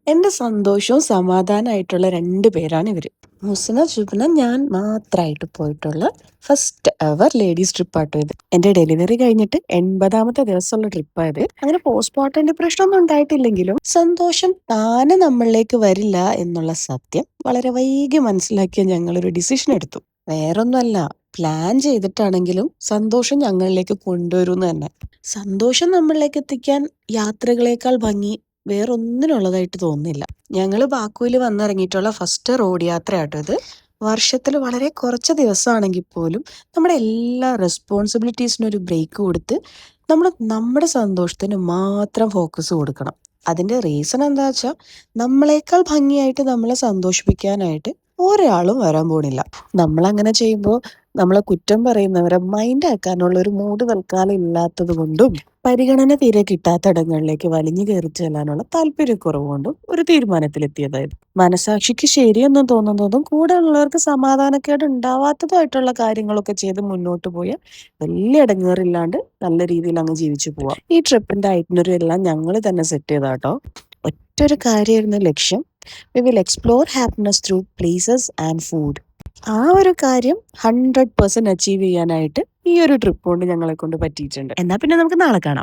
എന്റെ സന്തോഷവും സമാധാനമായിട്ടുള്ള 2 പേരാണ് ഇവര്. മുസ്ന, ശുഭ്ന, ഞാൻ മാത്രമായിട്ട് പോയിട്ടുള്ള ഫസ്റ്റ് എവർ ലേഡീസ് ട്രിപ്പാട്ടോ ഇത്. എന്റെ ഡെലിവറി കഴിഞ്ഞിട്ട് 80ാമത്തെ ദിവസമുള്ള ട്രിപ്പായത്. അങ്ങനെ പോസ്റ്റ്മോർട്ടം പ്രശ്നമൊന്നും ഉണ്ടായിട്ടില്ലെങ്കിലും സന്തോഷം താനെ നമ്മളിലേക്ക് വരില്ല എന്നുള്ള സത്യം വളരെ വൈകി മനസ്സിലാക്കിയ ഞങ്ങളൊരു ഡിസിഷൻ എടുത്തു. വേറൊന്നുമല്ല, പ്ലാൻ ചെയ്തിട്ടാണെങ്കിലും സന്തോഷം ഞങ്ങളിലേക്ക് കൊണ്ടുവരുമെന്ന് തന്നെ. സന്തോഷം നമ്മളിലേക്ക് എത്തിക്കാൻ യാത്രകളേക്കാൾ ഭംഗി വേറൊന്നിനുള്ളതായിട്ട് തോന്നുന്നില്ല. ഞങ്ങള് ബാക്കുവിൽ വന്നിറങ്ങിയിട്ടുള്ള ഫസ്റ്റ് റോഡ് യാത്രയാട്ടോ ഇത്. വർഷത്തിൽ വളരെ കുറച്ച് ദിവസമാണെങ്കിൽ പോലും നമ്മുടെ എല്ലാ റെസ്പോൺസിബിലിറ്റീസിനും ഒരു ബ്രേക്ക് കൊടുത്ത് നമ്മൾ നമ്മുടെ സന്തോഷത്തിന് മാത്രം ഫോക്കസ് കൊടുക്കണം. അതിന്റെ റീസൺ എന്താ വെച്ചാൽ നമ്മളെക്കാൾ ഭംഗിയായിട്ട് നമ്മളെ സന്തോഷിപ്പിക്കാനായിട്ട് ഒരാളും വരാൻ പോണില്ല. നമ്മളങ്ങനെ ചെയ്യുമ്പോൾ നമ്മളെ കുറ്റം പറയുന്നവരെ മൈൻഡ് ആക്കാനുള്ള ഒരു മൂഡ് തൽക്കാലം ഇല്ലാത്തത് കൊണ്ടും പരിഗണന തീരെ കിട്ടാത്തിടങ്ങളിലേക്ക് വലിഞ്ഞു കയറി ചെല്ലാനുള്ള താല്പര്യക്കുറവ് കൊണ്ടും ഒരു തീരുമാനത്തിലെത്തിയതായിരുന്നു. മനസാക്ഷിക്ക് ശരിയെന്ന് തോന്നുന്നതും കൂടെ ഉള്ളവർക്ക് സമാധാനക്കേട് ഉണ്ടാവാത്തതായിട്ടുള്ള കാര്യങ്ങളൊക്കെ ചെയ്ത് മുന്നോട്ട് പോയാൽ വലിയ ഇടങ്ങേറില്ലാണ്ട് നല്ല രീതിയിൽ അങ്ങ് ജീവിച്ചു പോവാം. ഈ ട്രിപ്പിന്റെ ഐറ്റിനറി എല്ലാം ഞങ്ങൾ തന്നെ സെറ്റ് ചെയ്താട്ടോ. ഒറ്റൊരു കാര്യമായിരുന്നു ലക്ഷ്യം. We will explore happiness through places and food. ആ ഒരു കാര്യം 100% അച്ചീവ് ചെയ്യാനായിട്ട് ഈ ഒരു ട്രിപ്പ് കൊണ്ട് ഞങ്ങളെ കൊണ്ട് പറ്റിയിട്ടുണ്ട്. എന്നാ പിന്നെ നമുക്ക് നാളെ കാണാം.